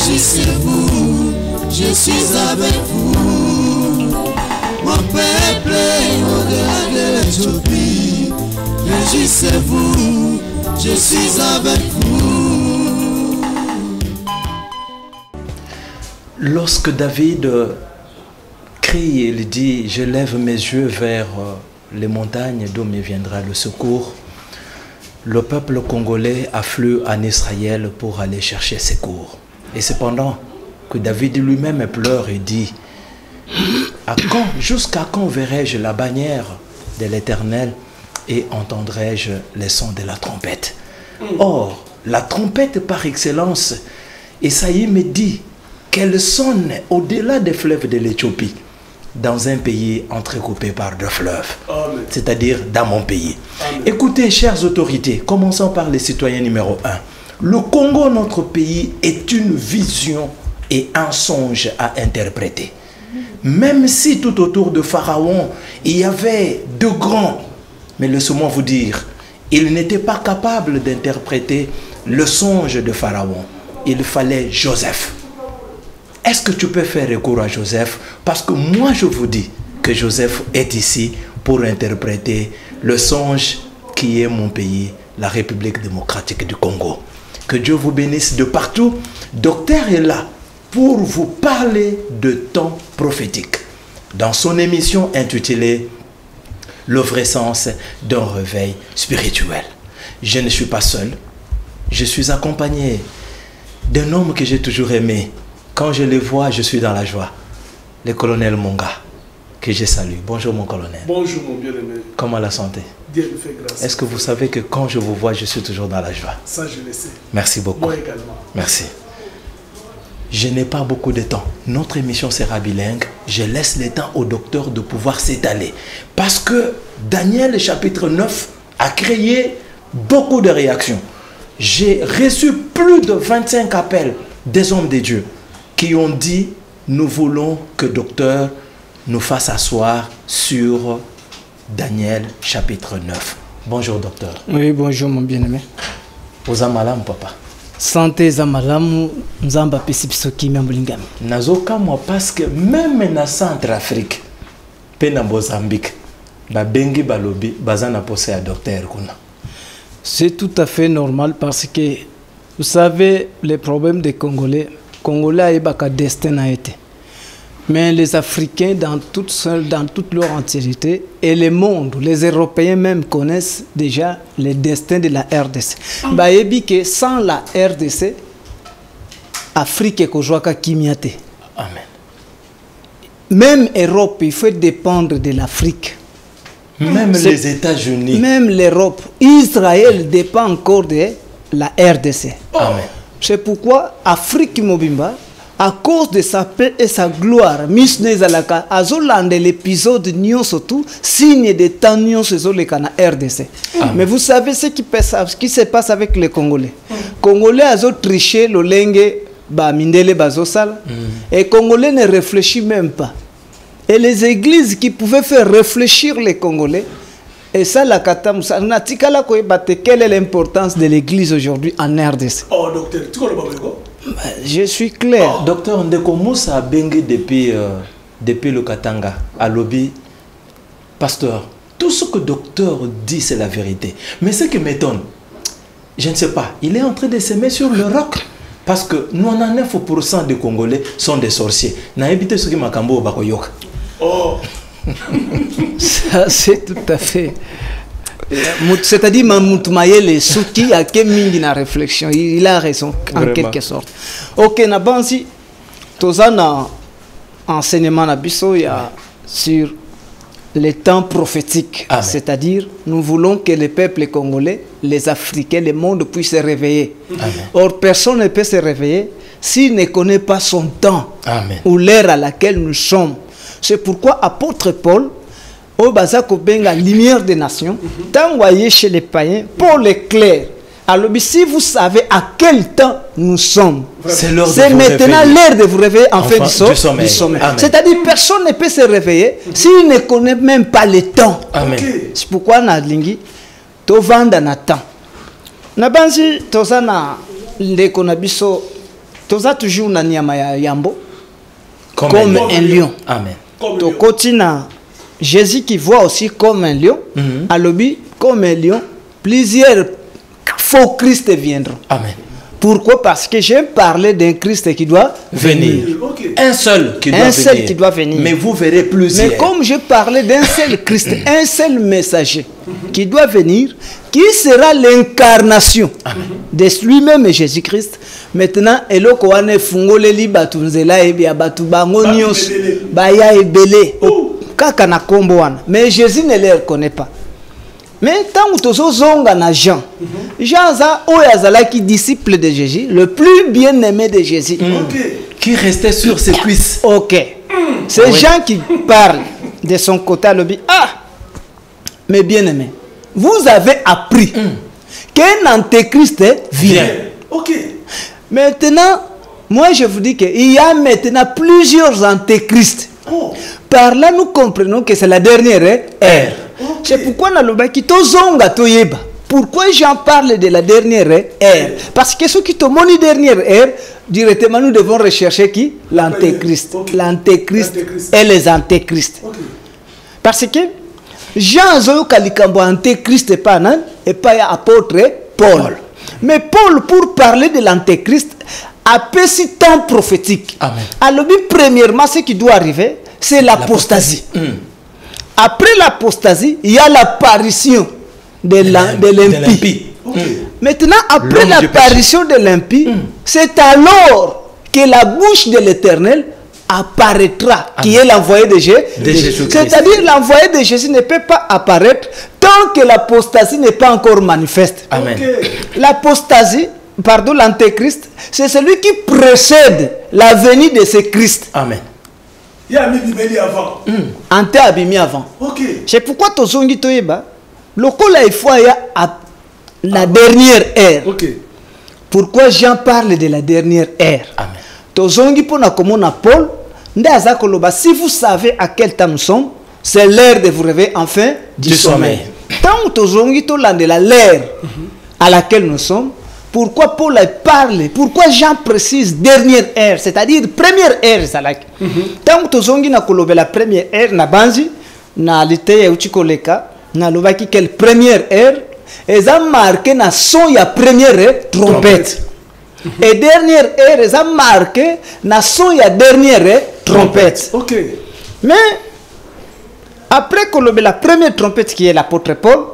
Réjouissez-vous, je suis avec vous. Mon peuple au-delà de l'Éthiopie. Réjouissez-vous, je suis avec vous. Lorsque David crie, il dit « Je lève mes yeux vers les montagnes d'où me viendra le secours », le peuple congolais afflue en Israël pour aller chercher secours. Et cependant que David lui-même pleure et dit « Jusqu'à quand verrai-je la bannière de l'Éternel et entendrai-je les sons de la trompette ?» Or, la trompette par excellence, Esaïe me dit qu'elle sonne au-delà des fleuves de l'Éthiopie, dans un pays entrecoupé par deux fleuves, c'est-à-dire dans mon pays. Amen. Écoutez, chères autorités, commençons par les citoyens numéro 1. Le Congo, notre pays, est une vision et un songe à interpréter. Même si tout autour de Pharaon, il y avait de grands, mais laissez-moi vous dire, il n'était pas capable d'interpréter le songe de Pharaon. Il fallait Joseph. Est-ce que tu peux faire recours à Joseph? Parce que moi je vous dis que Joseph est ici pour interpréter le songe qui est mon pays, la République démocratique du Congo. Que Dieu vous bénisse de partout. Docteur est là pour vous parler de temps prophétique. Dans son émission intitulée « Le vrai sens d'un réveil spirituel ». Je ne suis pas seul. Je suis accompagné d'un homme que j'ai toujours aimé. Quand je le vois, je suis dans la joie. Le colonel Monga, que je salue. Bonjour mon colonel. Bonjour mon bien-aimé. Comment la santé? Dieu me fait grâce. Est-ce que vous savez que quand je vous vois, je suis toujours dans la joie? Ça, je le sais. Merci beaucoup. Moi également. Merci. Je n'ai pas beaucoup de temps. Notre émission sera bilingue. Je laisse le temps au docteur de pouvoir s'étaler. Parce que Daniel chapitre 9 a créé beaucoup de réactions. J'ai reçu plus de 25 appels des hommes de Dieu qui ont dit « Nous voulons que le docteur nous fasse asseoir sur Daniel chapitre 9. » Bonjour docteur. Oui, bonjour mon bien-aimé. Oza malam papa. Santé za malamu nzamba pesi biso kimia mulingami. Nazoka moi parce que même na Centrafrique, pe na Mozambique, ba bengi balobi bazana posé à docteur kuna. C'est tout à fait normal parce que vous savez les problèmes des Congolais a un destin a été. Mais les Africains dans toute leur entièreté et le monde, les Européens même connaissent déjà le destin de la RDC. Bayebi que sans la RDC, Afrique est kojwaka kimiate. Amen. Même Europe, il faut dépendre de l'Afrique. Même les États-Unis. Même l'Europe. Israël dépend encore de la RDC. Amen. C'est pourquoi Afrique Mobimba, à cause de sa paix et sa gloire, Misnezalaka, Azolande l'épisode Nyon surtout, signe de temps Nyon na RDC. Mais vous savez ce qui se passe avec les Congolais. Congolais Azo triché le lengue ba mindele bazosal et Congolais ne réfléchit même pas. Et les églises qui pouvaient faire réfléchir les Congolais, et ça, la katamusa, quelle est l'importance de l'église aujourd'hui en RDC? Oh, docteur, tu connais pas? Je suis clair. Oh. Docteur Ndeko Moussa a bengi depuis le Katanga, à Lobby. Pasteur, tout ce que docteur dit, c'est la vérité. Mais ce qui m'étonne, je ne sais pas, il est en train de s'aimer sur le roc. Parce que 99% des Congolais sont des sorciers. Na évité ce qui m'a cambo au Bakoyoka. Oh. Ça, c'est tout à fait. C'est-à-dire, Mamoutmaye, les souki, à quel mingi na réflexion, il a raison, en quelque sorte. Ok, Nabansi, Tozana, enseignement na biso, il y a sur les temps prophétiques. C'est-à-dire, nous voulons que les peuples congolais, les Africains, le monde puissent se réveiller. Amen. Or, personne ne peut se réveiller s'il ne connaît pas son temps. Amen. Ou l'ère à laquelle nous sommes. C'est pourquoi apôtre Paul, au Bazako Benga, lumière des nations, tant voyez chez les païens, Paul est clair. Alors, si vous savez à quel temps nous sommes, c'est maintenant l'heure de vous réveiller en fait du sommeil. C'est-à-dire personne ne peut se réveiller s'il ne connaît même pas le temps. C'est pourquoi na lingi to vanda na temps. Na banzi tozana ndeko na biso toza toujours na nyama ya yambo Comme comme un un lion. Amen. To kotina Jésus qui voit aussi comme un lion, alobi comme un lion, plusieurs faux Christ viendront. Amen. Pourquoi? Parce que j'ai parlé d'un Christ qui doit venir. Venir. Un seul qui doit Un venir. seul qui doit venir. Mais vous verrez plusieurs. Mais comme je parlais d'un seul Christ, un seul messager qui doit venir, qui sera l'incarnation de lui-même Jésus-Christ. Maintenant, eloko wane fungole li batunzela ebia batu bango nyos baya ebele kaka na kombo wana. Mais Jésus ne les reconnaît pas. Mais tant que tu zonga na Jean, Jean za oyazala qui disciple de Jésus, le plus bien aimé de Jésus. Qui restait sur ses cuisses. Ok. C'est Jean qui parle de son côté à l'objet. Ah, mes bien-aimés, vous avez appris qu'un antéchrist vient. Ok. Maintenant, moi je vous dis qu'il y a maintenant plusieurs antéchrists. Par là, nous comprenons que c'est la dernière ère. C'est pourquoi dans le baki tozonga toyeba. Pourquoi j'en parle de la dernière ère? Parce que ceux qui te montrent la dernière ère, directement nous devons rechercher qui? L'antéchrist. L'antéchrist et les antéchrists. Parce que Jean Zoyo Kalikambo antéchrist et pas apôtre Paul. Mais Paul, pour parler de l'antéchrist, a petit temps prophétique. Amen. Alors, premièrement, ce qui doit arriver, c'est l'apostasie. Après l'apostasie, il y a l'apparition de l'impie. Maintenant, après l'apparition de l'impie, c'est alors que la bouche de l'Éternel apparaîtra, qui est l'envoyé de Jésus. C'est-à-dire l'envoyé de Jésus ne peut pas apparaître tant que l'apostasie n'est pas encore manifeste. Amen. L'apostasie, pardon, l'antéchrist, c'est celui qui précède la venue de ce Christ. Amen. Il y a mis Bibeli avant. Ante abimi avant. Ok. C'est pourquoi tozongi toyeba, lokola il faut la dernière ère. Ok. Pourquoi Jean parle de la dernière ère? Amen. Tozongi pona komona Paul, ndaza koloba, si vous savez à quel temps nous sommes, c'est l'heure de vous réveiller enfin du sommeil. Tant tozongi tolandela l'ère à laquelle nous sommes, pourquoi Paul parle, pourquoi Jean précise dernière ère, c'est-à-dire première ère salaki. Tant que tozongi na kolobe la première ère na banzi na lite ya uchikoleka na lobaki quelle première ère eza marqué na son ya première trompette. Et dernière ère eza marqué na son ya dernière trompette. Ok. Mais après kolobe la première trompette qui est l'apôtre Paul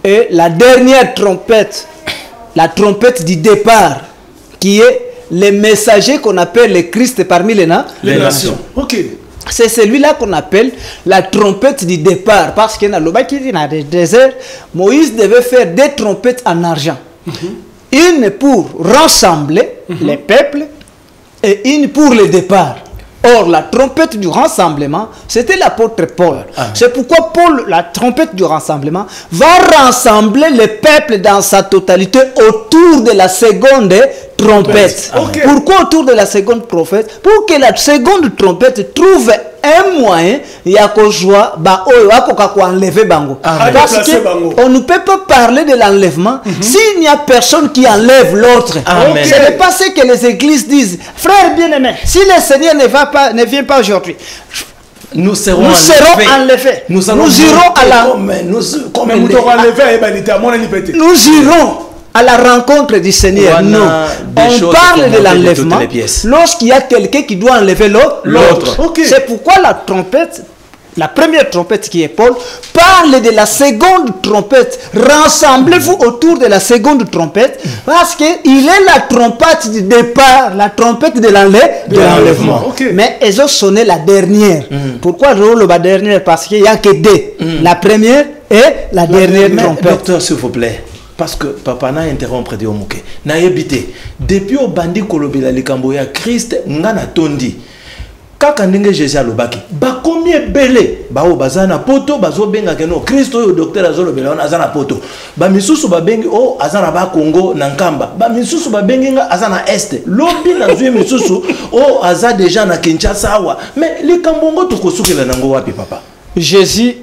et la dernière trompette, la trompette du départ, qui est le messager qu'on appelle le Christ parmi les nations. Ok. C'est celui-là qu'on appelle la trompette du départ. Parce que dans le désert, Moïse devait faire des trompettes en argent. Une pour rassembler les peuples et une pour le départ. Or, la trompette du rassemblement, c'était l'apôtre Paul. C'est pourquoi Paul, la trompette du rassemblement, va rassembler le peuple dans sa totalité autour de la seconde trompette. Okay. Pourquoi autour de la seconde trompette? Pour que la seconde trompette trouve un moyen enlever bango. Parce qu'on ne peut pas parler de l'enlèvement s'il n'y a personne qui enlève l'autre. Ce n'est pas ce que les églises disent. Frères bien-aimés, si le Seigneur ne vient pas aujourd'hui, nous serons enlevés. Nous irons à la... Nous irons à la rencontre du Seigneur. Non. On parle de l'enlèvement lorsqu'il y a quelqu'un qui doit enlever l'autre. Okay. C'est pourquoi la trompette, la première trompette qui est Paul, parle de la seconde trompette. Rassemblez-vous autour de la seconde trompette parce qu'il est la trompette du départ, la trompette de l'enlèvement. Okay. Mais ils ont sonné la dernière. Pourquoi la dernière? Parce qu'il n'y a que deux. La première et la dernière trompette. Docteur, s'il vous plaît. Parce que papa n'a interrompu de Omuke. Na yebite. Depuis au bandi kolobela likambo ya Christ ngana tondi. Kaka ndenge Jésus alobaki. Ba combien belé ba o bazana poto bazo benga keno Christ o docteur azolobela on azana poto. Ba misusu ba bengi o azana ba Congo na Nkamba. Ba misusu ba bengi nga azana Est. Lobi na zwe misusu o aza déjà na Kinshasa wa. Mais likambo ngo tukosukela nango wapi papa? Jésus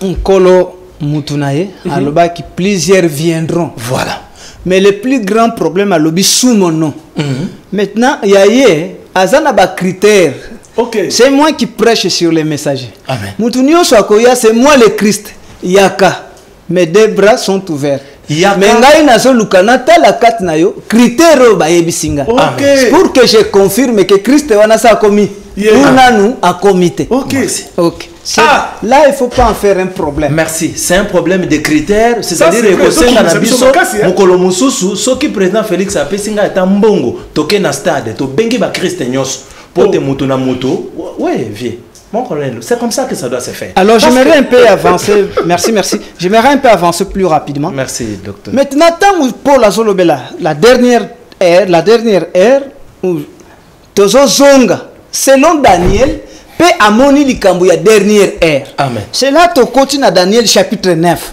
nkolo Moutunaye, alobaki plusieurs viendront. Voilà. Mais le plus grand problème à lobby sous mon nom. Maintenant, il y a Azana ba critère. C'est moi qui prêche sur les messagers. Amen. Moutounio Swakoya, c'est moi le Christ. Yaka. Mes deux bras sont ouverts. Mais ngai nazo lukanata la kat nayo critère ba yebisinga. Pour que je confirme que Christ wana sa commis. Nous a comité. Là, il ne faut pas en faire un problème. Merci. C'est un problème de critères. C'est-à-dire que c'est un abisso. Mokolo mususu, ce qui président Félix a pesinga est un bongo. Toke na stade. To bengi ba Christ nyos. Pour te muto na muto. Ouais, vieux. Mon colonel, c'est comme ça que ça doit se faire. Alors, j'aimerais un peu avancer. Merci. J'aimerais un peu avancer plus rapidement. Merci, docteur. Maintenant, pour la Zolobela, la dernière ère, où Tozo Zonga, selon Daniel, peut amoni likambo ya dernière ère. Amen. C'est là que continue à Daniel chapitre 9.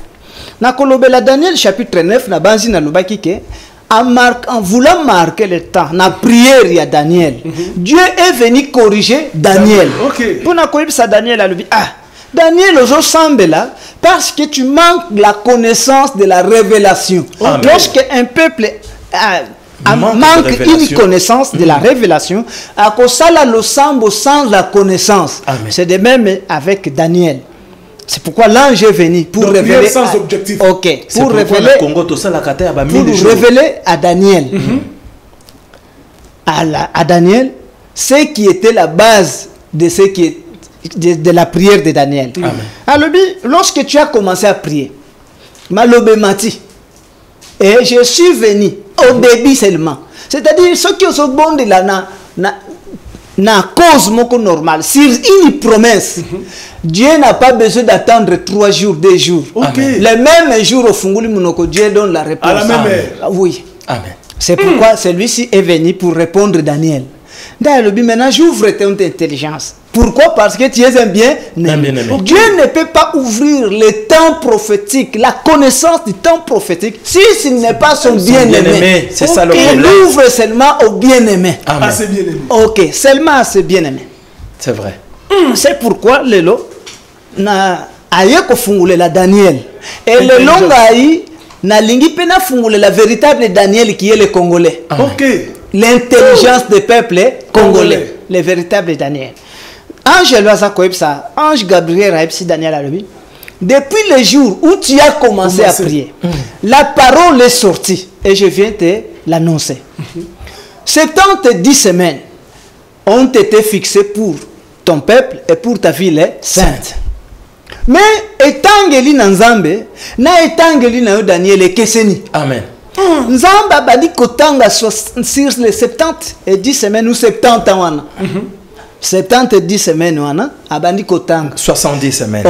Na kolobela Daniel chapitre 9, na banzi na lobaki ke en voulant marquer le temps, na prière il y a Daniel. Dieu est venu corriger Daniel. Pour na koyebisa Daniel a lobi Daniel ozo sambela parce que tu manques la connaissance de la révélation. Lorsque un peuple manque une connaissance de la révélation, à Kosala le sambo sans la connaissance. C'est de même avec Daniel. C'est pourquoi l'ange est venu pour révéler sans objectif. Pour révéler à Daniel. À Daniel, ce qui était la base de ce qui est de la prière de Daniel. Alors, lorsque tu as commencé à prier, Malobemati, et je suis venu au début seulement. C'est-à-dire ceux qui sont bons de la na cause moko normal. Si une promesse, Dieu n'a pas besoin d'attendre 3 jours, 2 jours. Le même jour au Funguli Munoko, Dieu donne la réponse. À la même heure. Oui. Amen. C'est pourquoi celui-ci est venu pour répondre Daniel. D'ailleurs, maintenant j'ouvre ton intelligence. Pourquoi? Parce que tu es un bien-aimé. Dieu ne peut pas ouvrir le temps prophétique, la connaissance du temps prophétique, si ce n'est pas son bien-aimé. C'est ça le problème. Il ouvre seulement au bien-aimé. À ses bien-aimés. Seulement à ses bien-aimés. C'est vrai. C'est pourquoi Lelo na aye ko fungule la Daniel. Et le long aïe na lingi pena fungule la véritable Daniel qui est le Congolais. L'intelligence des peuples congolais. Le véritable Daniel. Ange Gabriel a Daniel a levé. Depuis le jour où tu as commencé à prier, la parole est sortie et je viens te l'annoncer. 70 semaines ont été fixées pour ton peuple et pour ta ville sainte. Mais etangeli na Nzambe na etangeli na Daniel et Keseni. Amen. Nzamba badi kotanga sur les 70 semaines ou 70 ans. 70 semaines wana abandi kotanga 70 semaines.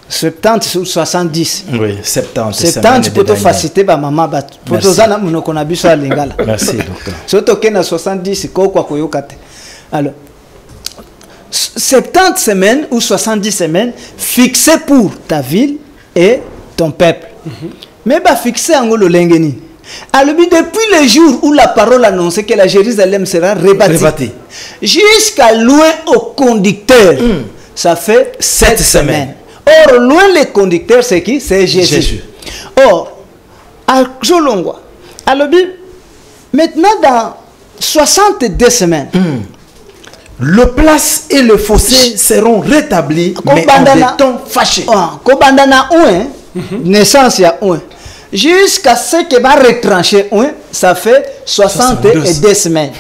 70 ou 70. Oui, 70 70 pour te faciliter ba maman ba pour te zana munoko na biso a lingala. Merci docteur. Soto kena 70 ko kwa koyokate. Alors 70 semaines ou 70 semaines fixées pour ta ville et ton peuple. Mais bah fixé en le lengeni. Alors depuis le jour où la parole annonçait que la Jérusalem sera rebâtie, jusqu'à loin au conducteur, ça fait 7 semaines. Or loin les conducteurs c'est qui? C'est Jésus. Or à Jolongwa, alors maintenant dans 62 semaines, le place et le fossé seront rétablis, mais en des temps fâchés. Kobandana naissance ya jusqu'à ce que va retrancher ça fait 62 semaines.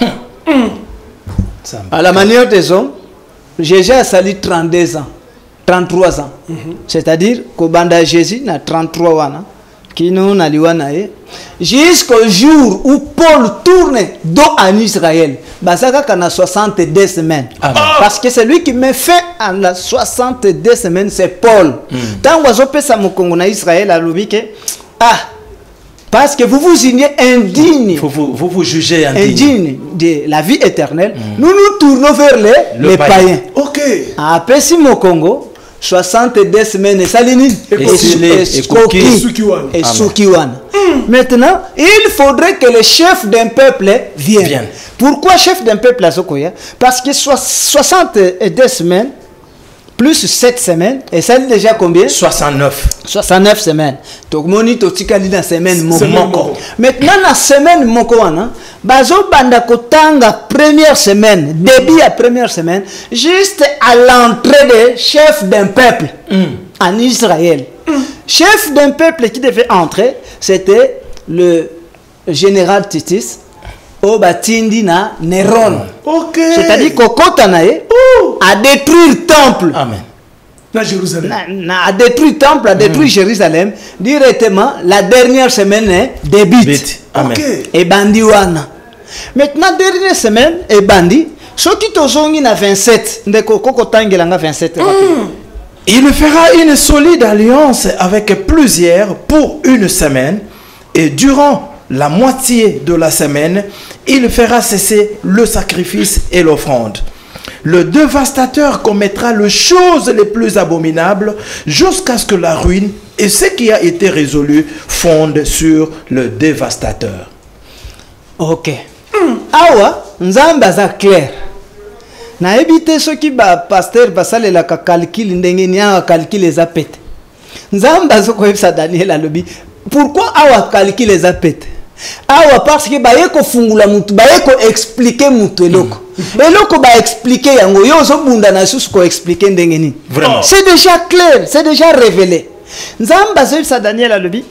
À la manière des hommes, Jésus a sali 32 ans, 33 ans. C'est-à-dire Kobanda Jésus na 33 ans. Qui nous n'a jusqu'au jour où Paul tourne dos en Israël. Basaka kana 62 semaines. Parce que c'est lui qui me fait en la 62 semaines, c'est Paul. Tant que vous pesa mokongo na Israël a lobike parce que vous vous ignez indigne. Vous jugez indigne de la vie éternelle. Nous nous tournons vers les païens. Après si mokongo 62 semaines et Salini et Soukiwan. Maintenant, il faudrait que le chef d'un peuple vienne. Pourquoi chef d'un peuple à Sokoya? Parce que 62 semaines, plus 7 semaines, et ça dit déjà combien? 69. 69 semaines. Donc, moni totikali na semaine moko. Maintenant, la semaine moko wana, bazo banda kotanga première semaine, début à première semaine, juste à l'entrée des chefs d'un peuple en Israël. Chef d'un peuple qui devait entrer, c'était le général Titus. Au batindi na Néron. Ok. C'est-à-dire Kokota nae a détruit le temple. Amen. Na Jérusalem. A détruit le temple, a détruit Jérusalem. Directement, la dernière semaine débute. Amen. Ok. Et bandi wana. Maintenant, dernière semaine, et bandi. Ceux qui t'ont na 27. Ndeko Kokotangela 27. Il fera une solide alliance avec plusieurs pour une semaine, et durant la moitié de la semaine, il fera cesser le sacrifice et l'offrande. Le dévastateur commettra les choses les plus abominables jusqu'à ce que la ruine et ce qui a été résolu fondent sur le dévastateur. Ok. Awa, nzamba za clair. Na ebite soki ba pasteur basale la calcul ndenge ni a calcul les apete. Nzamba zo ko ebisa Daniel alobi. Pourquoi awa calcul les apete? Awa parce que ba yeko fungula mutu, ba yeko expliquer mutu eloko. Eloko ba expliquer yango yo zo bunda na susu ko expliquer ndenge ni. Vraiment. C'est déjà clair, c'est déjà révélé. Nzamba zo ebisa Daniel alobi.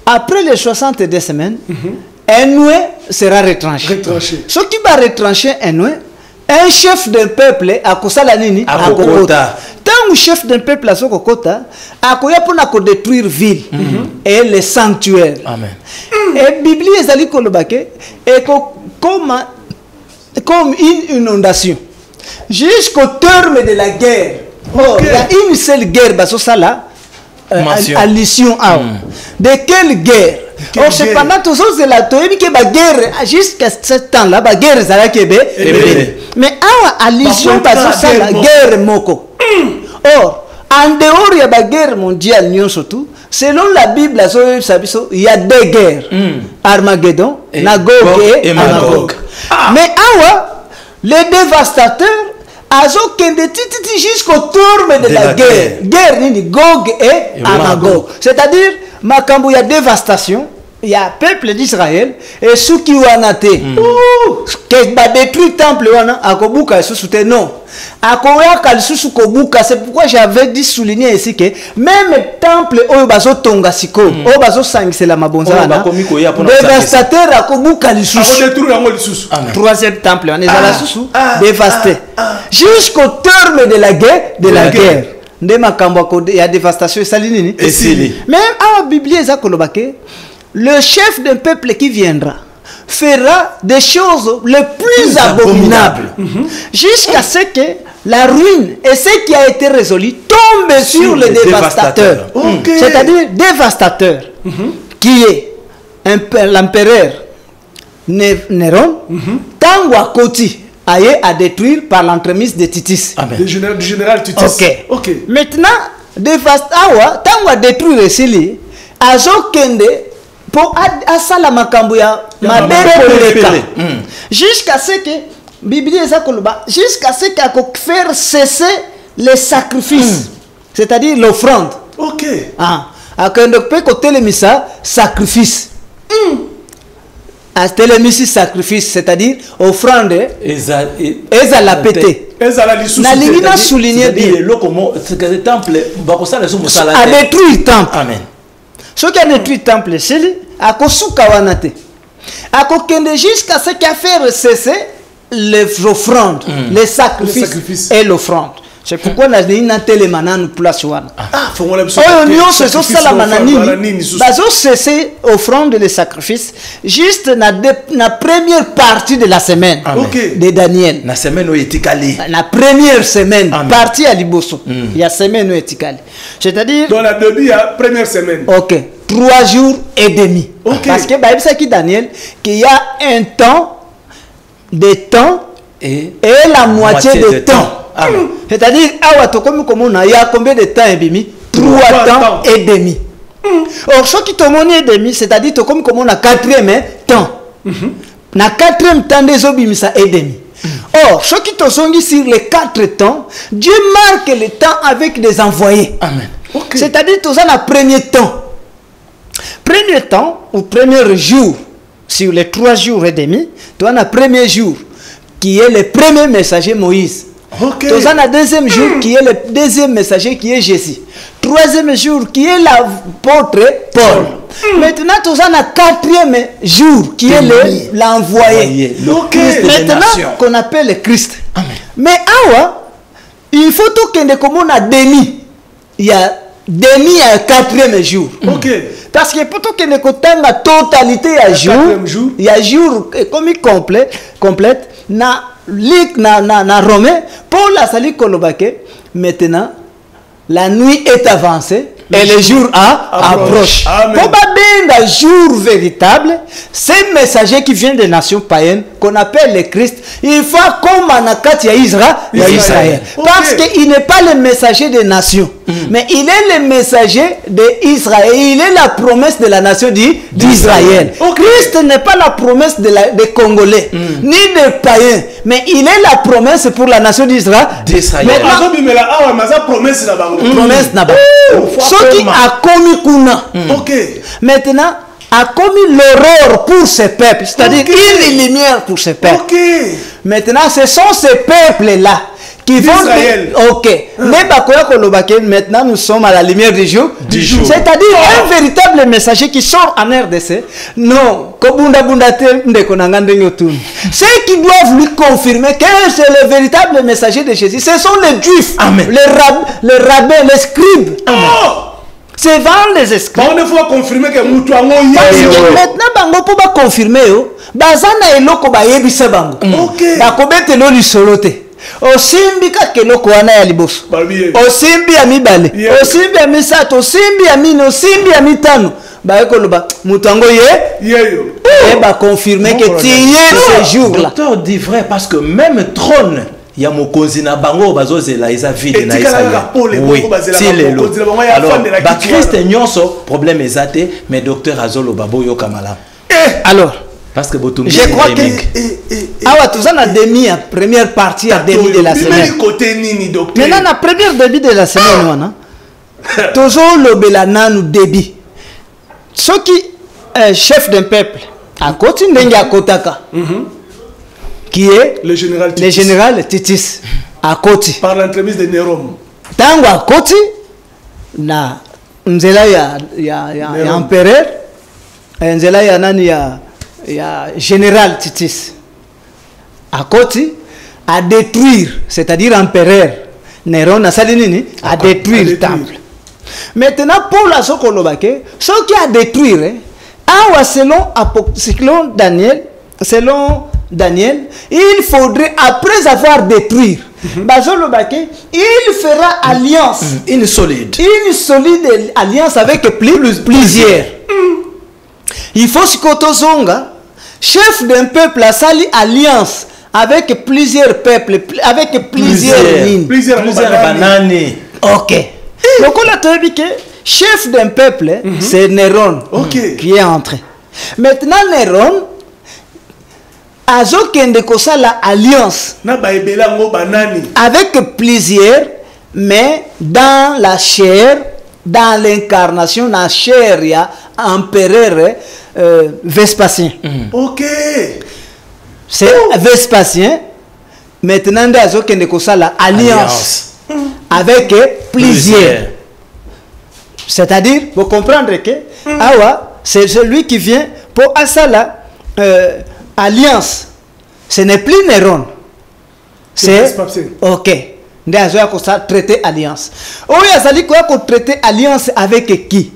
Après les 62 semaines, Enoué sera retranché. Ce qui va retrancher Enoué, un chef d'un peuple a kosala nini a kokota. Tant que chef d'un peuple a kokota, a koya pour na détruire ville et les sanctuaires. Amen. Et Bible ezali kolobake et comme une inondation jusqu'au terme de la guerre. Oh, il y a une seule guerre baso sala à l'issue. De quelle guerre? Or, cependant, tout ça, c'est la théorie que la guerre, jusqu'à ce temps-là, la guerre, ça va mais à l'issue, c'est la guerre moko. Or, en dehors de la guerre mondiale, surtout, selon la Bible, il y a deux guerres. Armageddon, Magog et Magog. Mais les dévastateurs, jusqu'au terme de la guerre. Guerre, Gog et Magog. C'est-à-dire, Makambo, il y a dévastation, il y a peuple d'Israël, et ceux qui ont été, qui va détruire le temple, non. C'est pourquoi j'avais dit souligner ici que même le temple, dévastateur, troisième temple, on est dévasté. Jusqu'au terme de la guerre. Il y a dévastation. Même à la Bible, le chef d'un peuple qui viendra fera des choses les plus abominables jusqu'à ce que la ruine et ce qui a été résolu tombe sur le dévastateur. C'est-à-dire dévastateur qui est l'empereur Néron, Tangwa Koti à détruire par l'entremise de Titus. Du général Titus. Ok. Maintenant, dévastateur, Tangwa détruire ici, Azokende pour asala makambo ya mabeleka jusqu'à ce que Bible jusqu'à ce qu'il faire cesser les sacrifices, c'est-à-dire l'offrande. Ok. Akende peut côté le misa sacrifice. Télémisi sacrifice, c'est-à-dire offrande. Eza la pété. Na lingina souligner bien. Le temple, a détruit le temple. Amen. Ce qui a détruit le temple, c'est lui, à Kosuka Wanate. À Kokende jusqu'à ce qu'il a fait cesser les offrandes, les sacrifices et l'offrande. C'est pourquoi nous avons une télémanane place. Cesser offrande et les sacrifices juste dans la première partie de la semaine de Daniel. La première semaine, partie à Liboso. Il y a semaine où etikali. C'est-à-dire. Dans la début, il y a première semaine. 3 jours et demi. Parce que ça qui Daniel, qu'il y a un temps, des temps et la moitié de temps. C'est-à-dire, il y a combien de temps et demi? 3 temps et demi. Or, ce qui est demi, c'est-à-dire, comme on a 4e temps. Na 4e temps des obimisa et demi. Or, ce qui te sont dit sur les 4 temps, Dieu marque le temps avec des envoyés. Amen. Ok. C'est-à-dire, tu as le premier temps. Premier temps, ou premier jour, sur les 3 jours et demi, tu as le premier jour, qui est le premier messager Moïse. Ok. Tu as le deuxième jour, qui est le deuxième messager, qui est Jésus. Troisième jour, qui est l'apôtre Paul. Maintenant, tu as le quatrième jour, qui est l'envoyé. Le Christ des Maintenant, nations. qu'on appelle le Christ. Amen. Mais awa, il faut tout qu'il y ait comme on a demi. Il y a demi à 4e jour. Ok. Parce que pour tout qu'il y ait la totalité à jour, 4e jour. il y a jour comme il complète, na lik na romain, pour la sali kolobake, maintenant, la nuit est avancée. Et le jour approche. Pour un jour véritable, ces messagers qui viennent des nations païennes, qu'on appelle les Christ, il faut comme Anakat Israël. Parce qu'il n'est pas le messager des nations, mais il est le messager d'Israël. Il est la promesse de la nation d'Israël. Christ n'est pas la promesse des Congolais, ni des païens, mais il est la promesse pour la nation d'Israël. Promesse là-bas. Ce qui a commis Kuna. Maintenant, a commis l'horreur pour ce peuple, c'est-à-dire une lumière pour ce peuple. Maintenant, ce sont ces peuples-là qui vont... Ok. Mais maintenant, nous sommes à la lumière du jour. C'est-à-dire un véritable messager qui sort en RDC. Non. Ceux qui doivent lui confirmer que c'est le véritable messager de Jésus, ce sont les Juifs, les rabbins, les scribes. C'est vraiment les esclaves. On faut confirmer que Moutouango maintenant, bango pour confirmer, bazana eloko ba yebisa bango. Ba kobete lo lisolote. Osimbi ka keloko wana ya liboso. Osimbi ya mibale. Osimbi ya misato. Osimbi ya mino. Osimbi ya mitano. Ba ekoloba Moutouango yeyo. Et ba confirmer que tu y es ce jour-là. Docteur dit vrai parce que même trône. Il y a mokozi na bango bazozela eza vide na Israël. Oui. Alors, ba Christ nyonso problème ezate mais docteur azolo babo yo kamala. Alors, parce que botumbi. Je crois que awa tous na demi première partie à demi de la semaine. Maintenant la première demi de la semaine wana. Toujours lobela nanu débit. Ce qui est chef d'un peuple à côté ndenge akotaka. Qui est le général Titis à côté par l'entremise de Néron. Tango à côté na nzela ya empereur nzela ya nani ya général Titis à côté à détruire, c'est-à-dire empereur Néron a sali nini à détruire le temple. Maintenant pour la sokolobake ce qui a détruire selon Daniel, il faudrait, après avoir détruit, il fera alliance. Une solide alliance avec plusieurs. Il faut que Zonga, chef d'un peuple, a sali alliance avec plusieurs peuples, avec plusieurs lignes. Plusieurs bananes. Ok. Donc on a dit que chef d'un peuple, c'est Néron qui est entré. Maintenant, Néron, azokende kosala alliance avec plusieurs, mais dans la chair, dans l'incarnation, dans la chair, il y a empereur Vespasien. Ok. C'est Vespasien. Maintenant, azokende kosala alliance avec plusieurs. C'est-à-dire, vous comprendre que c'est celui qui vient pour Asala. Alliance, ce n'est plus Néron. C'est ok. Ndazo ko ça traiter alliance. Oyazali ko traiter alliance avec qui?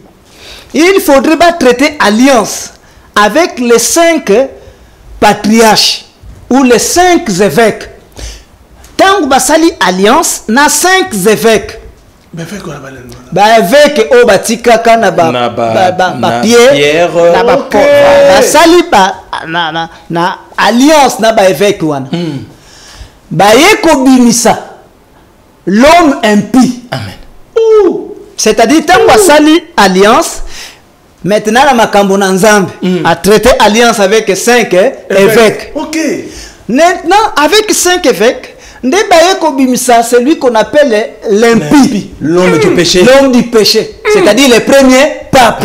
Il faudrait pas traiter alliance avec les 5 patriarches ou les 5 évêques. Tant basali alliance na 5 évêques. Évêque au batika kana Pierre na basali na alliance na évêque wana. Bayeko binisa l'homme impie. Amen. C'est-à-dire tant basali alliance maintenant la makambo na nzambe a traité alliance avec 5 évêques. Ok. Maintenant, avec 5 évêques, c'est lui qu'on appelle l'impie. L'homme du péché. L'homme du péché. C'est-à-dire le premier pape.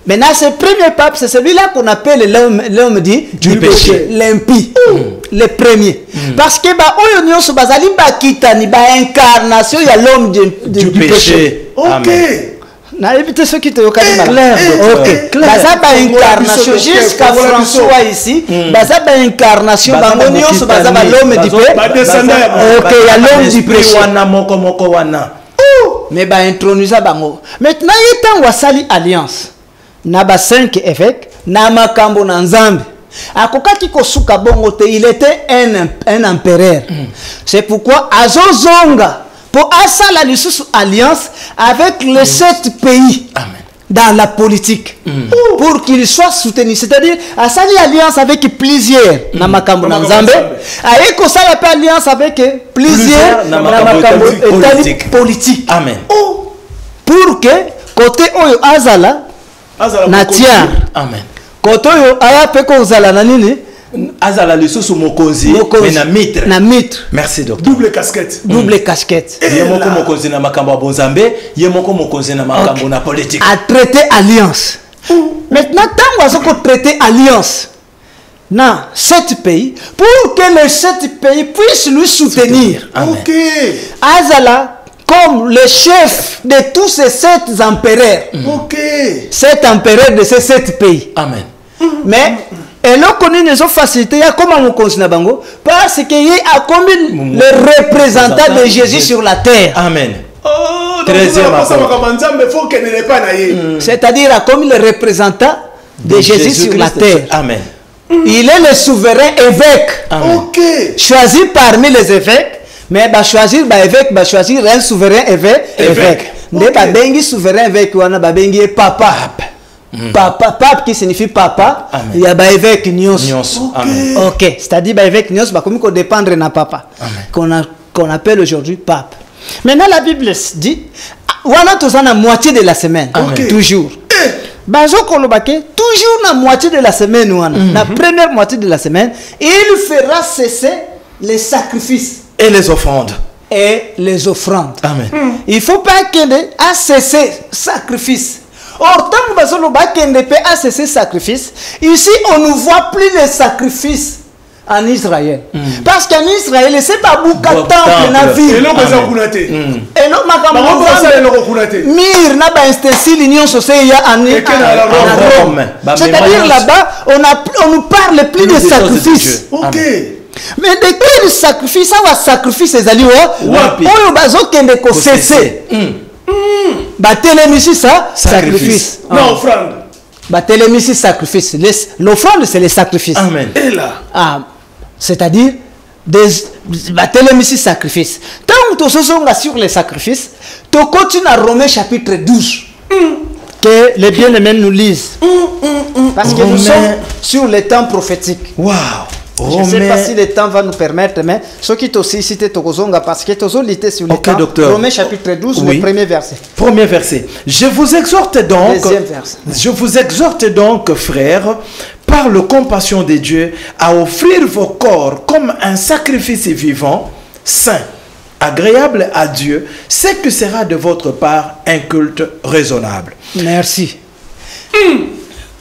Maintenant, ce premier pape, c'est celui-là qu'on appelle l'homme du péché. L'impie. Le premier. Parce que incarnation, il y a l'homme du péché. Ok. Évitez ceux qui te clair. Ok. Baza ba incarnation jusqu'à François ici. Baza ba incarnation. Bangonioso baza ba l'homme du péché. Ok, il y a l'homme du péché. Mais ba introniser bango. Maintenant, il est temps wasali alliance. Na ba 5 évêques, na makambo na nzambe. Akokaki kosuka bongo te, il était un empereur. C'est pourquoi azozonga pour asala lisusu alliance avec les 7 pays. Amen. Dans la politique. Pour qu'il soit soutenu. C'est-à-dire, asali alliance avec plusieurs na makambo na nzambe. Aye kosala pa alliance avec plusieurs na makambo politique. Amen. Pour que côté oyo azala na tiar. Amen. Koto yo aya pe ko zala na nini? Azala lisusu mokonzi na mitre. Na mitre. Merci docteur. Double casquette. Double casquette. Yemoko mokonzi na makambo bonzambe, yemoko mokonzi na makambo na politique. A traité alliance. Maintenant tant qu'on a traité alliance na 7 pays pour que les 7 pays puissent lui soutenir. Ok. Azala comme le chef de tous ces 7 empereurs. Ok. 7 empereurs de ces 7 pays. Amen. Mais et là qu'on nous a facilité, il y a comment on continue bango parce qu'il y a comme le représentant de Jésus sur la terre. Amen. Oh, 13e c'est-à-dire comme le représentant de Jésus sur la terre. Amen. Il est le souverain évêque. Amen. Ok. Choisi parmi les évêques. Mais bah choisir bah évêque, bah choisir un souverain évêque. Ne pas bengi souverain évêque ou ana bah bengi papa. Pape qui signifie papa. Il y a bah évêque nios. Ok. C'est-à-dire bah évêque nios bah comme qu'on dépendre na papa. Qu'on appelle aujourd'hui pape. Maintenant la Bible dit, wana tozana moitié de la semaine. Toujours. Bazo kolobake toujours na moitié de la semaine wana. La première moitié de la semaine, il fera cesser les sacrifices. Et les offrandes. Et les offrandes. Amen. Il ne faut pas qu'il ait à cesser sacrifice. Or, tant que à cesser sacrifice, ici on ne voit plus les sacrifices en Israël. Parce qu'en Israël, c'est pas beaucoup de temple na ville. Et l'homme est et l'homme mir na ba instancile l'union sociale en Rome. C'est-à-dire là-bas, on nous parle plus de sacrifice. Ok. Mais de quel sacrifice, ça va sacrifice les alliés, on bazo kende ko cesser. Batelemisi ça sacrifice. Non, offrande. Batelemisi sacrifice. L'offrande c'est le sacrifice. Amen. Et là. Ah, c'est-à-dire des batelemisi sacrifice. Tant que tu songa sur les sacrifices, tu continues à Romains chapitre 12. Que les bien-aimés nous lisent. Parce que nous sommes sur les temps prophétiques. Waouh. Je ne sais pas si le temps va nous permettre, mais ce qui est aussi cité Togozonga, parce que Togozonga sur le temps. Docteur. Romains chapitre 12, le premier verset. Premier verset. Je vous exhorte donc, Deuxième verset. je vous exhorte donc, frères, par la compassion de Dieu, à offrir vos corps comme un sacrifice vivant, saint, agréable à Dieu, ce que sera de votre part un culte raisonnable. Merci.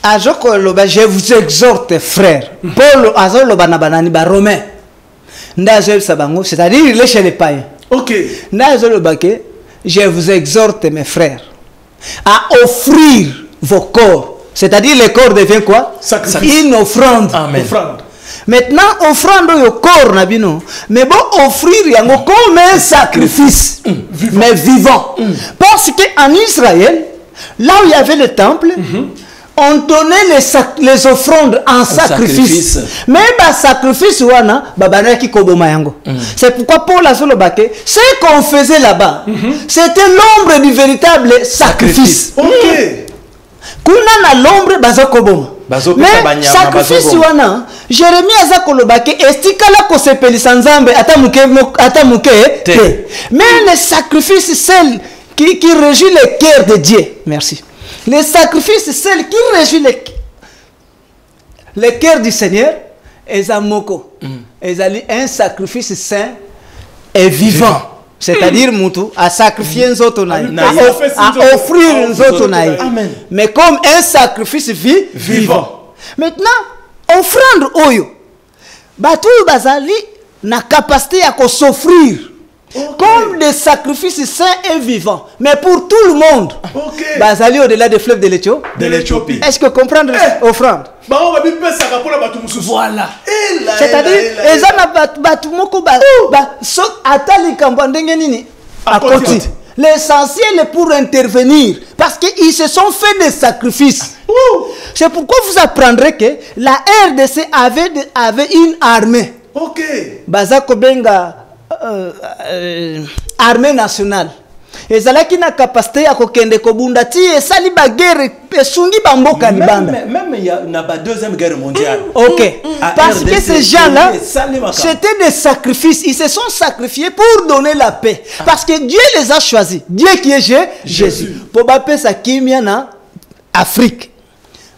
Je vous exhorte, frères. Paul Romain. C'est-à-dire, il est chez les païens. Ok. Je vous exhorte, mes frères, à offrir vos corps. C'est-à-dire, le corps devient quoi? Une offrande. Amen. Offrande. Maintenant, offrande au corps, mais bon, offrir comme un sacrifice, mais vivant. Parce qu'en Israël, là où il y avait le temple, on donnait les offrandes en sacrifice. Mais le sacrifice, c'est pourquoi Paul a dit ce qu'on faisait là-bas, c'était l'ombre du véritable sacrifice. Ok. Kuna na l'ombre bazokoboma. Mais sacrifice wana Jérémie azakolobake estikala ko sepelisa nzambe ata muke te. Mais le sacrifice celle qui régit le cœur de Dieu. Merci. Le sacrifice celle qui régit le cœur du Seigneur ezamoko ezali un sacrifice saint et vivant. C'est-à-dire Moutou a sacrifié nzoto na a offrir nzoto na. Mais comme un sacrifice vivant. Maintenant, offrande oyo batu bazali na capacité à s'offrir comme des sacrifices saints et vivants, mais pour tout le monde. Bazali au-delà des fleuves de l'Éthiopie. Est-ce que comprendre offrande? Voilà. C'est-à-dire, l'essentiel est pour intervenir parce qu'ils se sont fait des sacrifices. C'est pourquoi vous apprendrez que la RDC avait une armée. Bazako Benga armée nationale. Et ça qui n'a capacité à kokende kobundati et sali bagere sungi bamboka libanda. Même il y a une deuxième guerre mondiale. Ok. Parce que ces gens-là, c'était des sacrifices. Ils se sont sacrifiés pour donner la paix. Parce que Dieu les a choisis. Dieu qui est Jésus. Pour bapé sa kimia na Afrique.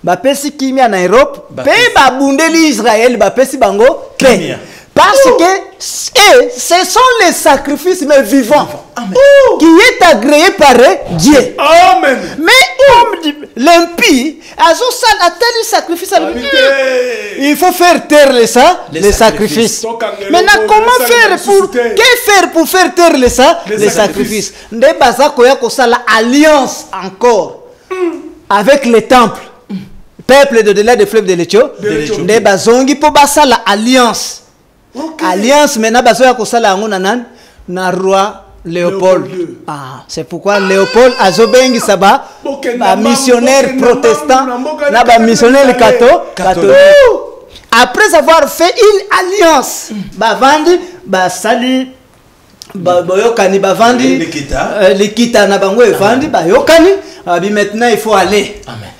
Bapé si kimia na Europe. Pe babundeli Israël. Bapé si bango paix. Parce que ce sont les sacrifices mais vivants qui est agréé par Dieu. Amen. Mais l'impie a tel sacrifice. Il faut faire taire les sacrifices. Maintenant, comment faire pour faire taire les sacrifices? Nde bazakoya kosala alliance encore avec les temples. Peuple de delà des fleuves de l'Éthiopie. Nde bazongi po basala alliance. Alliance maintenant bazoya kosala yango na roi Léopold. C'est pourquoi Léopold azobengi saba missionnaire protestant na ba missionnaire catholique. Après avoir fait une alliance, bavandi basali boyokani bavandi likita na bango evandi bayokani maintenant il faut aller. Amen.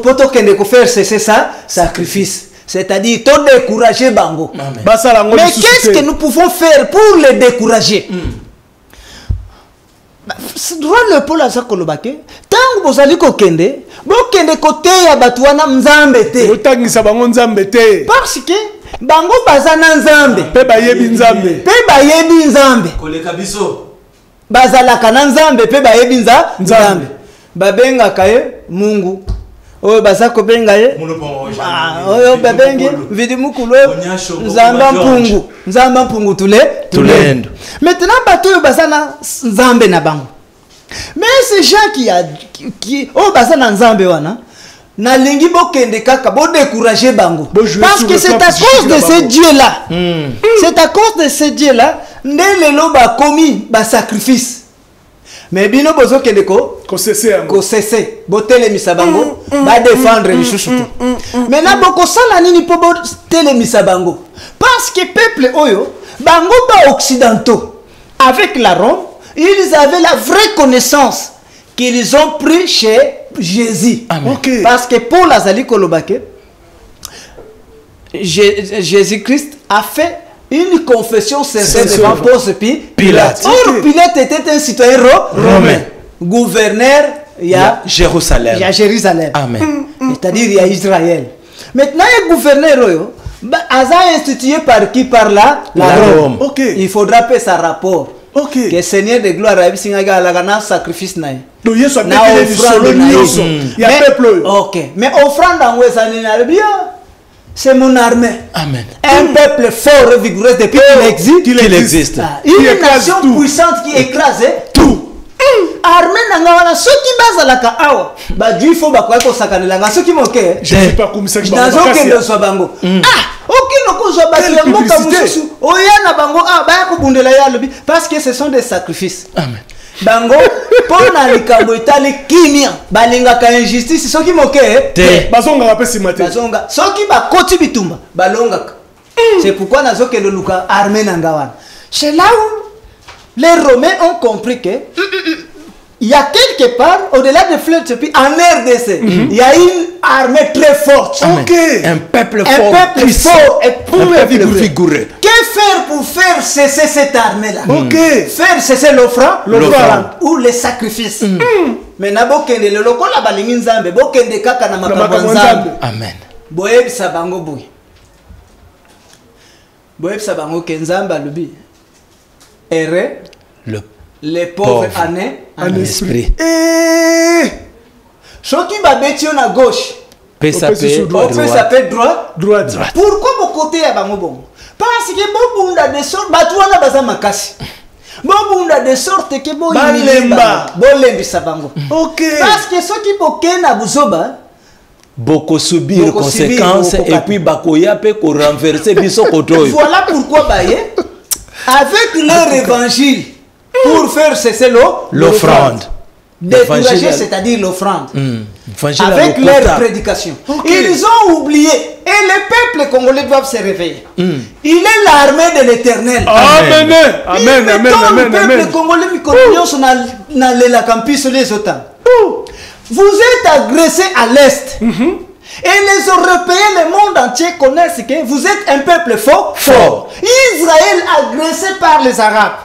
Poto kende ko faire cesser ça sacrifice. C'est-à-dire, tout décourager Bango. Mais qu'est-ce que nous pouvons faire pour les décourager? Droit le pôle à Sakolobake. Tant que vous allez kokende, bokende kote ya batuana mzambete. Parce que Bango bazana nzambe. Pe bayebi nzambe. Koleka biso. Bazalaka na nzambe pe bayebi nzambe. Babenga kaye Mungu. Oyo bazako benga ye oyo babengi vidi mukulu nzamba mpungu tulendo. Maintenant bato bazana nzambe na bango. Mais ces gens qui bazana nzambe wana na lingi bokende kaka bo décourager bango parce que c'est à cause de ces dieux là. C'est à cause de ces dieux là ndelo ba commis ba sacrifice. Mais bino bozo kendeko ko cesser botele misabango ba défendre misusu. Maintenant boko sala nini po botele misabango parce que peuple oyo bango ba occidentaux avec la Rome, ils avaient la vraie connaissance qu'ils ont pris chez Jésus. Okay. Parce que Paul Azali Kolobake Jésus-Christ a fait une confession sincère devant Ponce Pilate. Or, Pilate était un citoyen romain, gouverneur il y a Jérusalem. Amen. C'est-à-dire il y a Israël. Maintenant, le gouverneur a institué par qui? Par la Rome. Okay. Il faudra payer sa rapport. Okay. Que Seigneur de gloire a eu un sacrifice. Il y a peuple. Ok. Mais offrande en West c'est mon armée. Amen. Un peuple fort et vigoureux depuis qu'il existe. Une nation puissante qui écrase tout. Armée nangana ceux qui basent la kawa. Bah Dieu faut bakwa ko sakanela nga ceux qui moke. Je sais pas comme ça que je bango. Aucun no zo batela mboka mususu. Oyana bango ba ko bundela ya lobi parce que ce sont des sacrifices. Amen. Bango pona likambo itali kimia balingaka injustice soki moke bazonga rapesi maté bazonga soki ba koti bitumba balongaka. C'est pourquoi nazoke le luka armée nangawana. C'est là où les Romains ont compris que il y a quelque part au-delà de fleuve en RDC, il y a une armée très forte. Okay. Un peuple fort et vigoureux. Que faire pour faire cesser cette armée-là? Faire cesser l'offrande ou les sacrifices. Mais nabokende le loko la balingi nzambe bokende kaka na makambo nzambe. Amen. Boyebi sabango boy. Boyeb Sabango Kenzamba Lubi. Erré. Les pauvres en esprit. Choki Babetio à gauche. PSAP droite. Pourquoi mon côté à Bangobon? Parce que bon bunda de sorte, Batouana Bazamakasi. Bon bunda de sorte que bon Bolembi Sabango. Ok. Parce que ceux qui boken à Bouzoba. Beaucoup subir conséquences et puis Bakoya peut renverser Biso Kotoy. Voilà pourquoi Baye, avec leur évangile, pour faire cesser l'offrande. Décourager, c'est-à-dire l'offrande. Avec leur prédication. Ils ont oublié. Et les peuples congolais doivent se réveiller. Il est l'armée de l'Éternel. Amen. Le peuple congolais, la campus les OTAN. Vous êtes agressés à l'Est. Et les Européens, le monde entier connaissent que vous êtes un peuple fort. Israël agressé par les Arabes.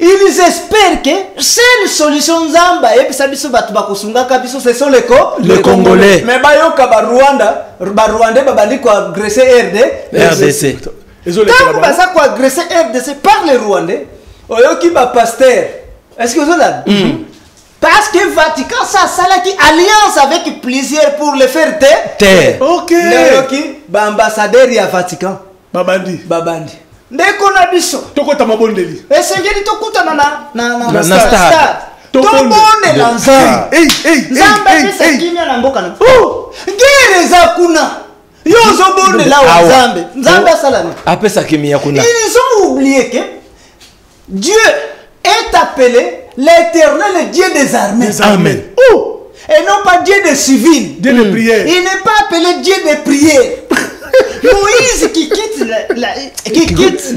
Ils espèrent que seule solution Zamba et ce sont les Congolais. Mais Bayoka Rwanda babandi ko agressé RDC. Tant que ça ko agressé RDC par les Rwandais, oyoki ba pasteur. Est-ce que vous avez parce que Vatican ça qui alliance avec plusieurs pour le faire taire. OK. Oyoki ba ambassadeur ya Vatican. Babandi. Ndeko na biso tokota mabondeli esengeli tokutana na star tobondela nzambe kimia na mboka na ngere za kuna yozo bondela nzambe asalani apesa kimia kuna. Ils ont oublié que Dieu est appelé l'Éternel Dieu des armées. Amen. Et non pas Dieu des civils. Dieu de prière. Il n'est pas appelé Dieu des prières. Moïse qui quitte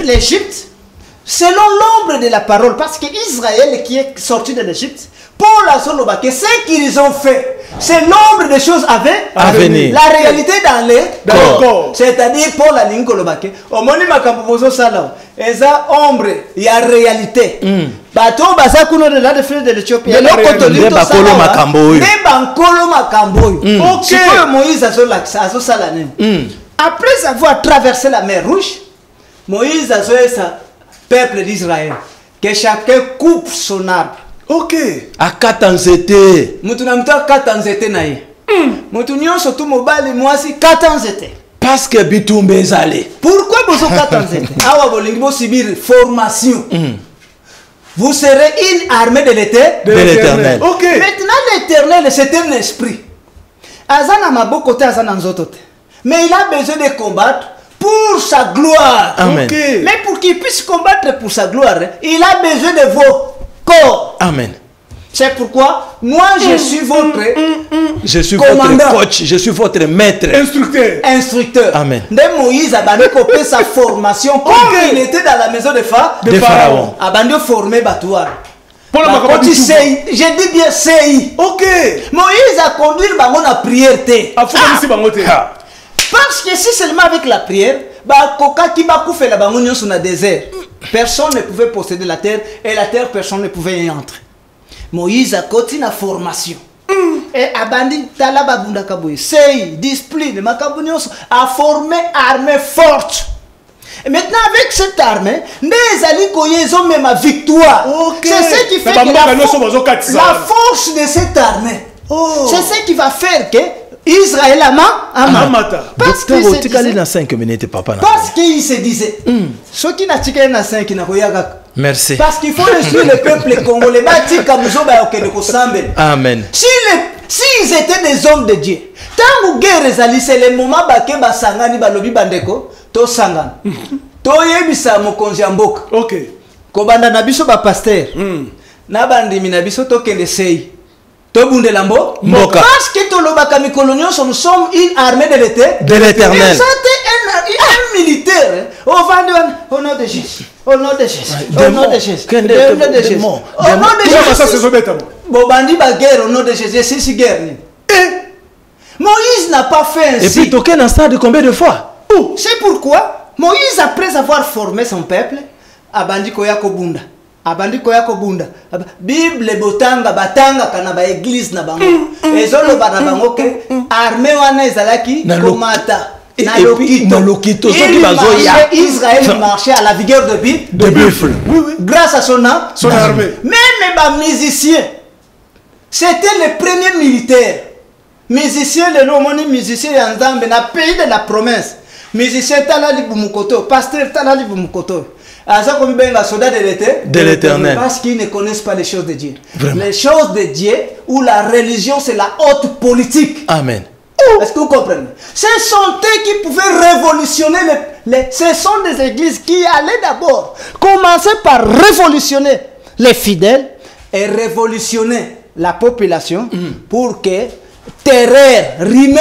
l'Égypte selon l'ombre de la parole, parce que Israël qui est sorti de l'Égypte, pour la Soloba, que ce qu'ils ont fait, c'est l'ombre des choses à venir. La réalité dans le corps. C'est-à-dire pour la ligne Kolobake, au moment où Salam, et ça ombre, il y a réalité. Bateau basa kuno de la défense de l'Éthiopie. Et l'autre Bakolo Makamboy. Bakolo Makamboy. Ok. Moïse a so salanem. Après avoir traversé la mer Rouge, Moïse a ça peuple d'Israël que chacun coupe son arbre. Ok. À Katanzete. Mutuna mta Katanzete naïe. Mutunyo surtout mobile moi si Katanzete. Parce que Bitumbe ezale. Pourquoi vous Katanzete? Awa bolingi bo subir formation. Vous serez une armée de l'Éternel. Ok. Maintenant l'Éternel c'est un esprit. Azana maboko te azana nzoto te. Mais il a besoin de combattre pour sa gloire. Amen. Okay. Mais pour qu'il puisse combattre pour sa gloire, il a besoin de vos corps. Amen. C'est pourquoi moi je suis votre votre coach, je suis votre maître. Instructeur. Amen. De Moïse a copié sa formation comme il était dans la maison de Pharaon. A formé Batouar. J'ai dit bien CI. Ok. Moïse a conduit la prière. Parce que si seulement avec la prière, personne ne pouvait posséder la terre et la terre personne ne pouvait y entrer. Moïse a continué la formation. Et Abandi Talababunda Kabouye, Sei, discipline, Makabunios a formé armée forte. Et maintenant avec cette armée, les alliés ils ont même la victoire. Okay. C'est ce qui fait que la force de cette armée. C'est ce qui va faire que Israël Amata. Parce qu'il se disait, ce qui n'a tiré na 5 n'a pas. Merci. Parce qu'il faut suivre le peuple congolais. Amen. S'ils étaient des hommes de Dieu, tant que guerre c'est le moment où ba sangani balobi bandeko to sangana. To yebisa mokonzi mboka. OK. Ko banda na biso ba pasteur. Na bandimi na biso to kende sei. To bundela mboka. Parce que to lobaka mikolonio nous sommes une armée de l'Éternel. Ils étaient un militaire. Au nom de Jésus. Au nom de Jésus. Au nom de Jésus. Au nom de Jésus. Au nom de Jésus. Bobandi ba guerre au nom de Jésus. C'est si guerre. Moïse n'a pas fait ainsi. Et puis toqué dans stade combien de fois? C'est pourquoi Moïse, après avoir formé son peuple, abandi koya kobunda. Abandi koya kobunda. Bible botanga batanga kana ba église na bango. Ezolo bana bango ke armée wana ezalaki komata. Et Na puis, Lokito. na Lokito, ceux qui Il bazo ya. marchait, Israël marchait à la vigueur de buffle. Oui, oui. grâce à son armée. Même les musiciens, c'était les premiers militaires. Musiciens, les nomoni musiciens en Zambie, dans le pays de la promesse. Musiciens, talali bumukoto, pasteur, talali bumukoto. Asa comme ben la soldat de l'Éternel. Parce qu'ils ne connaissent pas les choses de Dieu. Vraiment. Les choses de Dieu ou la religion, c'est la haute politique. Amen. Est-ce que vous comprenez? Ce sont eux qui pouvaient révolutionner ce sont des églises qui allaient d'abord commencer par révolutionner les fidèles et révolutionner la population pour que terreur, rumeur,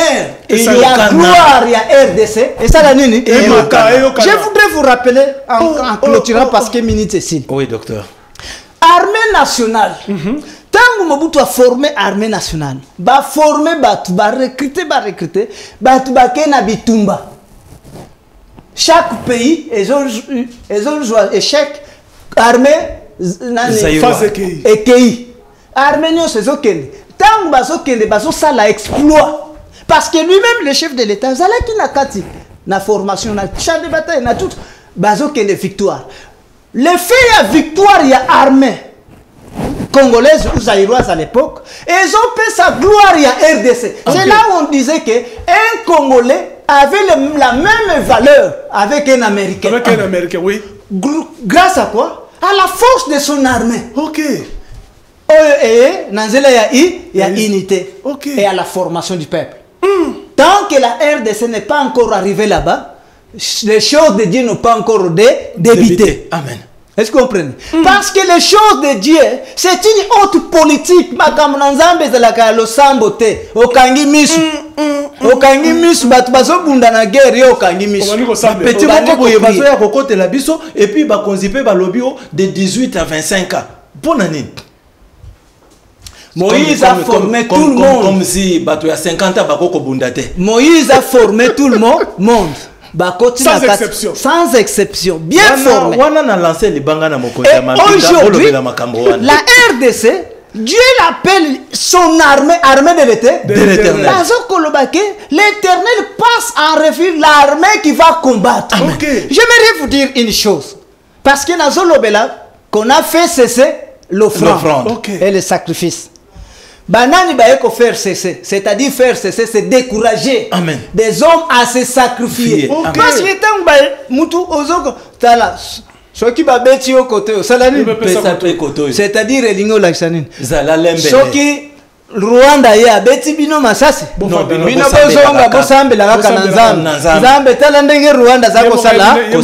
Et il ça, y a le gloire, il y a RDC. Et ça, la nini? Et Maka. Je voudrais vous rappeler en clôturant parce que minute c'est ici. Oui, docteur. Armée nationale. Tant que Mobutu a formé armée nationale, ba formé batu, ba recruter, batu ba kena bitumba. Chaque pays, ils ont joué échec, armée, ekei. Armée nyo c'est okende. Tant que baso kende, baso ça la exploit. Parce que lui-même, le chef de l'État, zala ki na kati, na formation, na champ de bataille, na tout, baso kende victoire. Le fait y a victoire, il y a armée. Congolaise ou zaïroise à l'époque, et ils ont fait sa gloire à RDC. Okay. C'est là où on disait qu'un Congolais avait la même valeur avec un Américain. Avec un Américain, oui. Grâce à quoi? À la force de son armée. Ok. Et Nanzela il y a unité. Ok. Et à la formation du peuple. Tant que la RDC n'est pas encore arrivée là-bas, les choses de Dieu n'ont pas encore débuté. Amen. Est-ce que vous comprenez? Parce que les choses de Dieu, c'est une haute politique. Makamunanzambe zalaka lo sambote. Okangi misu. Okangi misu. Batu baso bunda na guerre yo okangi misu. Petit moko boye baso ya kokote la biso et puis ba konzipe ba lobio de 18 à 25 ans. Bon année. Moïse a formé tout le monde. Comme si bato ya 50 ans bako ko bunda te. Moïse a formé tout le monde. Sans exception. Sans exception. Bien formé. Aujourd'hui, la RDC, Dieu l'appelle son armée de l'Éternel. L'Éternel passe en revue l'armée qui va combattre. Okay. J'aimerais vous dire une chose. Parce que dans Zolobela, qu'on a fait cesser l'offrande et le sacrifice. Banani baeko faire cesser, c'est-à-dire faire cesser, c'est décourager Amen. Des hommes à se sacrifier. Parce que tant que mutu ozoko tala soki babeti au côté salani c'est-à-dire elingo laksanin soki Rwanda ya beti bino masasi bino bozonga bosambela kaka na nzambe tala ndenge Rwanda zako sala yo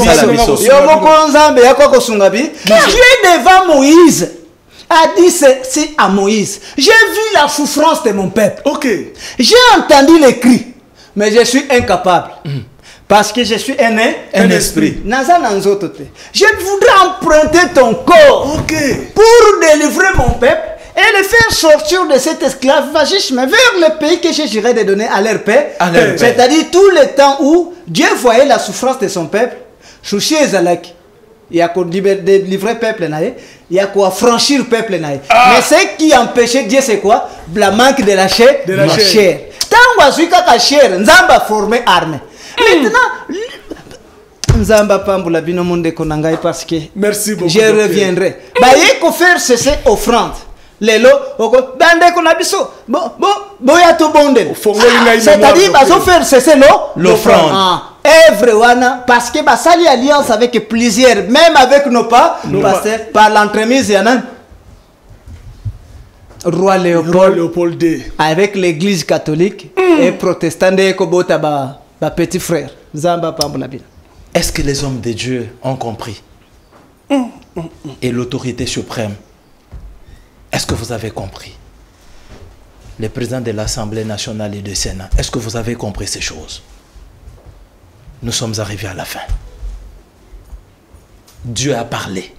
boko nzambe yako kosunga bi Dieu devant Moïse a dit ceci à Moïse. J'ai vu la souffrance de mon peuple. J'ai entendu les cris, mais je suis incapable. Parce que je suis un esprit. Je voudrais emprunter ton corps pour délivrer mon peuple et le faire sortir de cet esclavagisme vers le pays que je j'irai de donner à leur paix. C'est-à-dire tout le temps où Dieu voyait la souffrance de son peuple. Souci Ezalaki. Il y a qu'à délivrer le peuple, il y a qu'à franchir le peuple. Mais ce qui empêchait Dieu, c'est quoi? La manque de la chair. Tant que la chair, Nzamba formé armée. Maintenant, Nzamba Pamboula bino monde konangai parce que merci beaucoup. Je reviendrai. Bah, il faut faire cesser offrande. Lelo, bande konabiso, boya to bonde. C'est-à-dire, bah, faire cesser l'offrande. Everyone, parce que bah, ça y alliance avec plusieurs, même avec nos pas, par l'entremise, il y en a Roi Léopold II, avec l'église catholique et protestante de Kobota, bah, petit frère. Est-ce que les hommes de Dieu ont compris? Et l'autorité suprême, est-ce que vous avez compris? Les présidents de l'Assemblée nationale et du Sénat, est-ce que vous avez compris ces choses? Nous sommes arrivés à la fin. Dieu a parlé.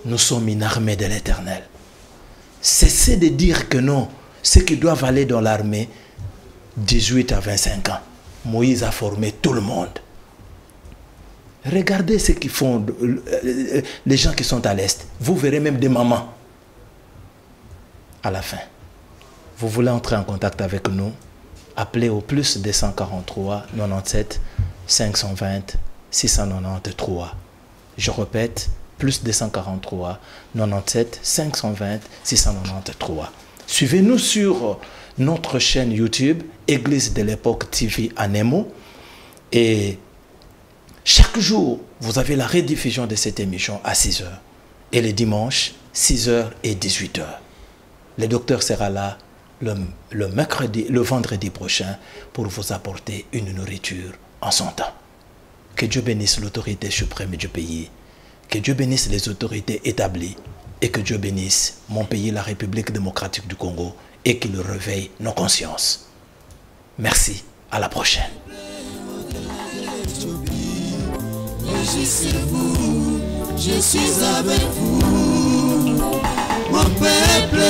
Nous sommes une armée de l'Éternel. Cessez de dire que non, ceux qui doivent aller dans l'armée, 18 à 25 ans. Moïse a formé tout le monde. Regardez ce qu'ils font, les gens qui sont à l'Est. Vous verrez même des mamans. À la fin, vous voulez entrer en contact avec nous, appelez au plus 243 97 520 693. Je répète, plus 243 97 520 693. Suivez-nous sur notre chaîne YouTube, Église de l'époque TV Anemo. Et chaque jour, vous avez la rediffusion de cette émission à 6h. Et les dimanches, 6h et 18h. Le docteur sera là le vendredi prochain pour vous apporter une nourriture en son temps. Que Dieu bénisse l'autorité suprême du pays. Que Dieu bénisse les autorités établies. Et que Dieu bénisse mon pays, la République démocratique du Congo, et qu'il réveille nos consciences. Merci. À la prochaine. Réjouissez-vous, je suis avec vous. Mon peuple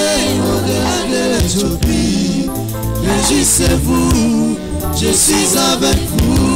au-delà de l'Éthiopie. Réjouissez-vous, je suis avec vous.